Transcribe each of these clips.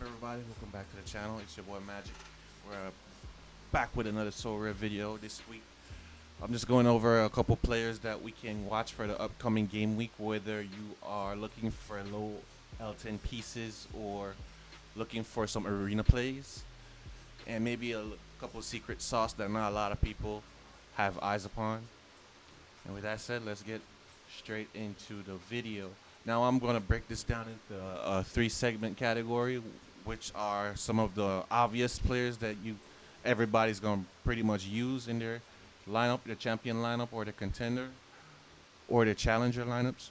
everybody? Welcome back to the channel. It's your boy Magic. We're back with another Sorare video this week. I'm just going over a couple players that we can watch for the upcoming game week, whether you are looking for low L10 pieces or looking for some arena plays, and maybe a couple secret sauce that not a lot of people have eyes upon. And with that said, let's get straight into the video. Now I'm going to break this down into a three-segment category, which are some of the obvious players that everybody's going to pretty much use in their lineup, the champion lineup or the contender or the challenger lineups.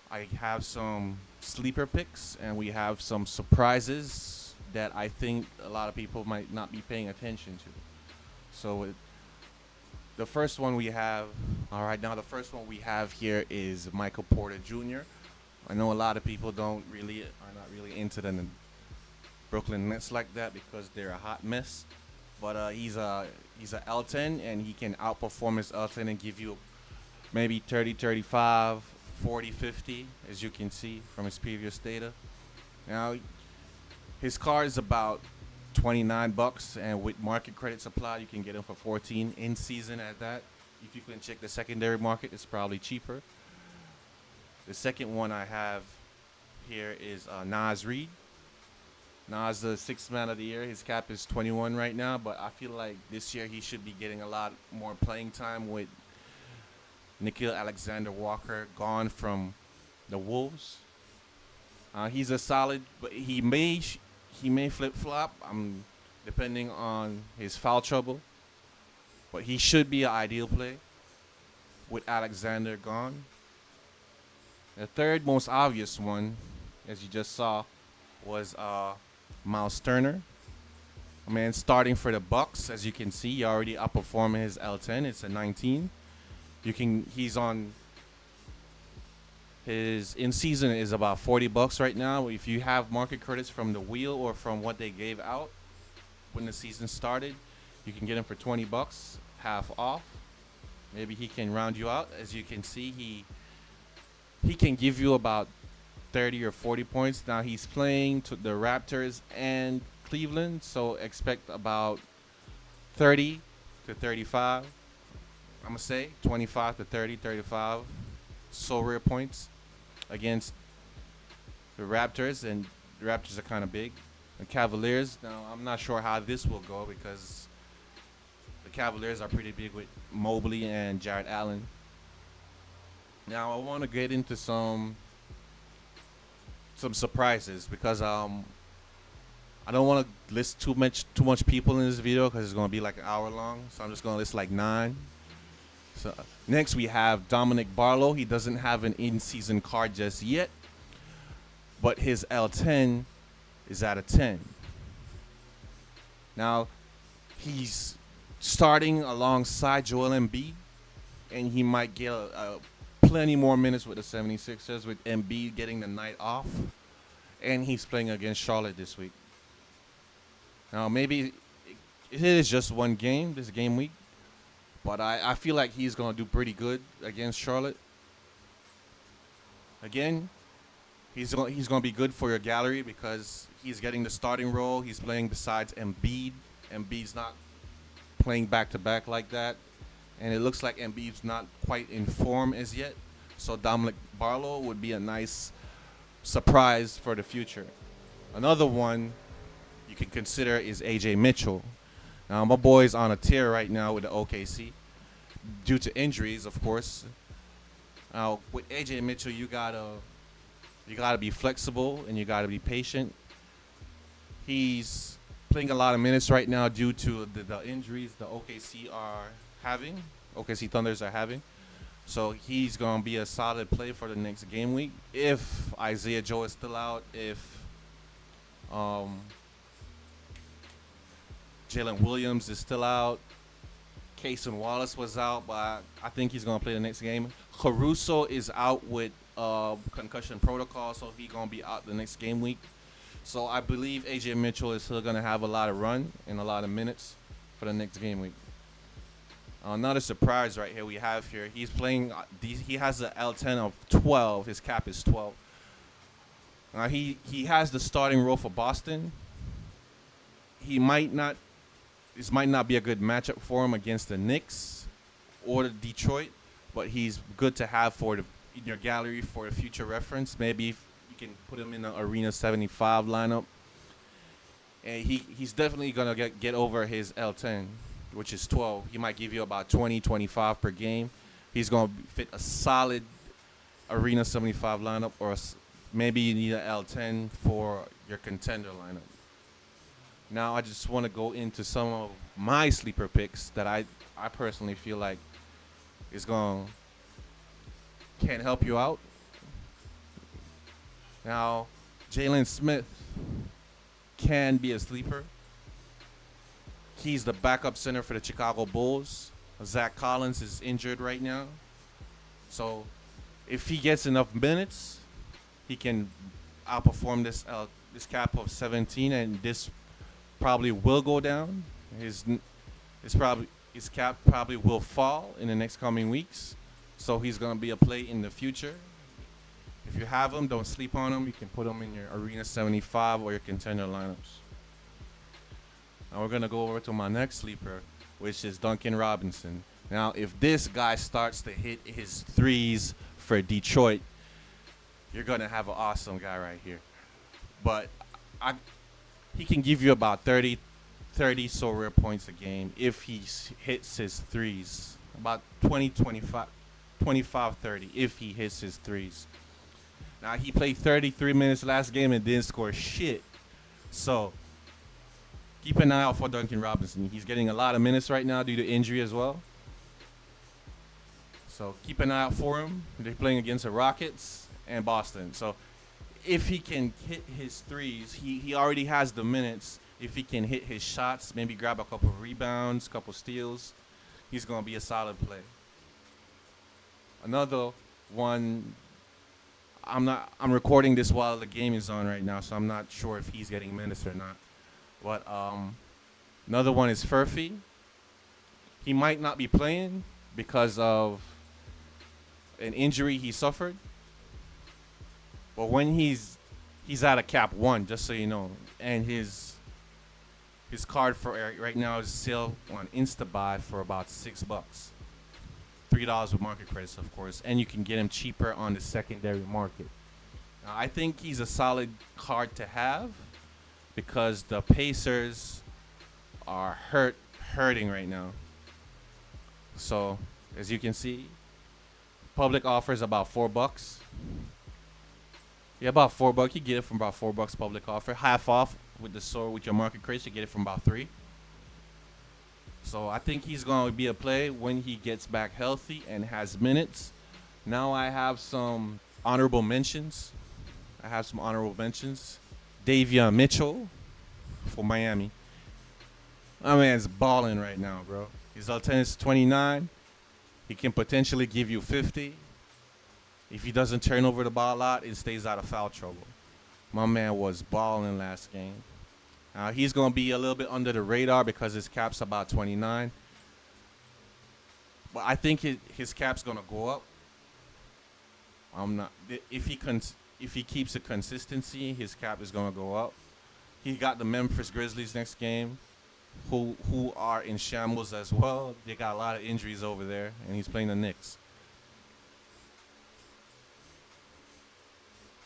I have some sleeper picks and we have some surprises that I think a lot of people might not be paying attention to. So the first one we have, all right, now the first one we have here is Michael Porter Jr. I know a lot of people are not really into the Brooklyn Nets like that because they're a hot mess. But he's a L10 and he can outperform his L10 and give you maybe 30, 35, 40, 50, as you can see from his previous data. Now, his card is about $29, and with market credits applied, you can get him for 14 in season at that. If you can check the secondary market, it's probably cheaper. The second one I have here is Naz Reid. Nas the sixth man of the year. His cap is 21 right now, but I feel like this year he should be getting a lot more playing time with Nickeil Alexander-Walker gone from the Wolves. He's a solid, but he may flip flop. Depending on his foul trouble, but he should be an ideal play with Alexander gone. The third most obvious one, as you just saw, was Miles Turner. I mean, starting for the Bucks, as you can see, he already outperforming his L10. It's a 19. He's on his in season is about $40 right now. If you have market credits from the wheel or from what they gave out when the season started, you can get him for $20, half off. Maybe he can round you out. As you can see, he can give you about 30 or 40 points. Now he's playing to the Raptors and Cleveland, so expect about 30 to 35. I'm going to say 25 to 30, 35 Sorare points against the Raptors, and the Raptors are kind of big. The Cavaliers, now I'm not sure how this will go because the Cavaliers are pretty big with Mobley and Jarrett Allen. Now I want to get into some surprises because I don't want to list too much people in this video because it's going to be like an hour long. So I'm just going to list like 9. So next we have Dominic Barlow. He doesn't have an in-season card just yet, but his L10 is at a 10. Now he's starting alongside Joel Embiid, and he might get plenty more minutes with the 76ers with Embiid getting the night off, and he's playing against Charlotte this week. Now maybe it is just one game, this game week, but I feel like he's going to do pretty good against Charlotte. Again, he's going to be good for your gallery because he's getting the starting role. He's playing besides Embiid. Embiid's not playing back-to-back like that, and it looks like Embiid's not quite in form as yet. So Dominic Barlow would be a nice surprise for the future. Another one you can consider is AJ Mitchell. Now my boy's on a tear right now with the OKC due to injuries, of course. Now with AJ Mitchell, you gotta be flexible and you gotta be patient. He's playing a lot of minutes right now due to the injuries the OKC Thunders are having. So he's going to be a solid play for the next game week. If Isaiah Joe is still out, if Jalen Williams is still out, Cason Wallace was out, but I think he's going to play the next game. Caruso is out with concussion protocol, so he's going to be out the next game week. So I believe AJ Mitchell is still going to have a lot of run and a lot of minutes for the next game week. Another surprise right here we have here. He's playing. He has an L10 of 12. His cap is 12. He has the starting role for Boston. He might not. This might not be a good matchup for him against the Knicks or the Detroit, but he's good to have for the in your gallery for a future reference. Maybe if you can put him in the Arena 75 lineup, and he's definitely gonna get over his L10, which is 12. He might give you about 20, 25 per game. He's gonna fit a solid Arena 75 lineup, or maybe you need an L10 for your contender lineup. Now I just want to go into some of my sleeper picks that I personally feel like is going can help you out. Now, Jalen Smith can be a sleeper. He's the backup center for the Chicago Bulls. Zach Collins is injured right now. So if he gets enough minutes, he can outperform this cap of 17, and this probably will go down. His cap probably will fall in the next coming weeks. So he's gonna be a play in the future. If you have him, don't sleep on him. You can put him in your Arena 75 or your contender lineups. Now we're gonna go over to my next sleeper, which is Duncan Robinson. Now, if this guy starts to hit his threes for Detroit, you're gonna have an awesome guy right here. But he can give you about 30 Sorare points a game if he hits his threes. About 20, 25, 25, 30 if he hits his threes. Now, he played 33 minutes last game and didn't score shit. So, keep an eye out for Duncan Robinson. He's getting a lot of minutes right now due to injury as well. So, keep an eye out for him. They're playing against the Rockets and Boston. So, if he can hit his threes, he already has the minutes. If he can hit his shots, maybe grab a couple of rebounds, couple steals, he's going to be a solid play. Another one, I'm recording this while the game is on right now, so I'm not sure if he's getting minutes or not. But another one is Furphy. He might not be playing because of an injury he suffered. But when he's at a cap 1, just so you know, and his card for right now is still on Instabuy for about $6, $3 with market credits, of course, and you can get him cheaper on the secondary market. Now, I think he's a solid card to have because the Pacers are hurting right now. So as you can see, public offers about $4. Yeah, about $4. You get it from about $4 public offer. Half off with the store with your market crates. You get it from about $3. So I think he's going to be a play when he gets back healthy and has minutes. Now I have some honorable mentions. Davion Mitchell for Miami. My man's balling right now, bro. His alternate is 29. He can potentially give you 50. If he doesn't turn over the ball a lot, it stays out of foul trouble. My man was balling last game. He's going to be a little bit under the radar because his cap's about 29. But I think his cap's going to go up. I'm not. If he keeps the consistency, his cap is going to go up. He got the Memphis Grizzlies next game, who are in shambles as well. They got a lot of injuries over there, and he's playing the Knicks.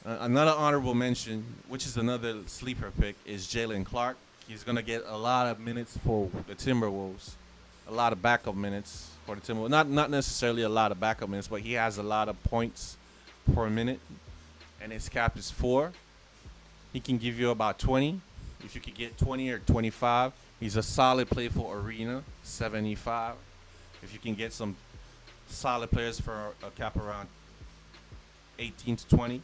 Another honorable mention, which is another sleeper pick, is Jalen Clark. He's going to get a lot of minutes for the Timberwolves, a lot of backup minutes for the Timberwolves. Not necessarily a lot of backup minutes, but he has a lot of points per minute, and his cap is 4. He can give you about 20. If you could get 20 or 25, he's a solid play for Arena 75. If you can get some solid players for a cap around 18 to 20.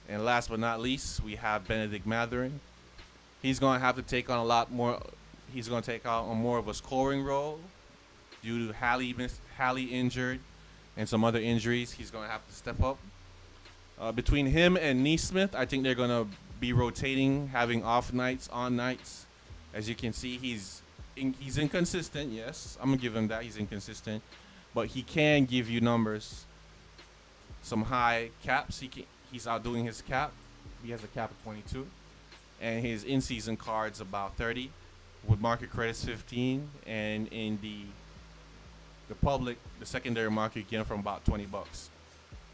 And last but not least, we have Benedict Mathurin. He's going to have to take on a lot more. He's going to take on more of a scoring role due to Hallie injured and some other injuries. He's going to have to step up. Between him and Neesmith, I think they're going to be rotating, having off nights, on nights. As you can see, he's inconsistent. Yes, I'm going to give him that. He's inconsistent. But he can give you numbers, some high caps. he's outdoing his cap. He has a cap of 22, and his in-season cards about 30, with market credits 15, and in the public, the secondary market, you get them from about 20 bucks.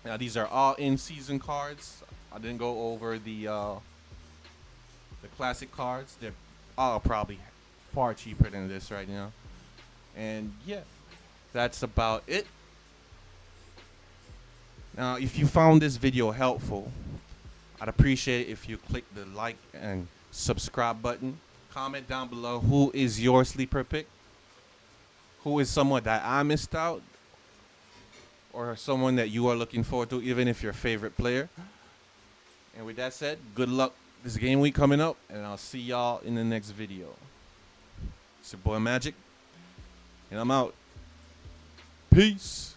Now these are all in-season cards. I didn't go over the classic cards. They're all probably far cheaper than this right now. And yeah, that's about it. Now, if you found this video helpful, I'd appreciate it if you click the like and subscribe button. Comment down below who is your sleeper pick. Who is someone that I missed out, or someone that you are looking forward to, even if your favorite player. And with that said, good luck this game week coming up, and I'll see y'all in the next video. It's your boy Magic, and I'm out. Peace.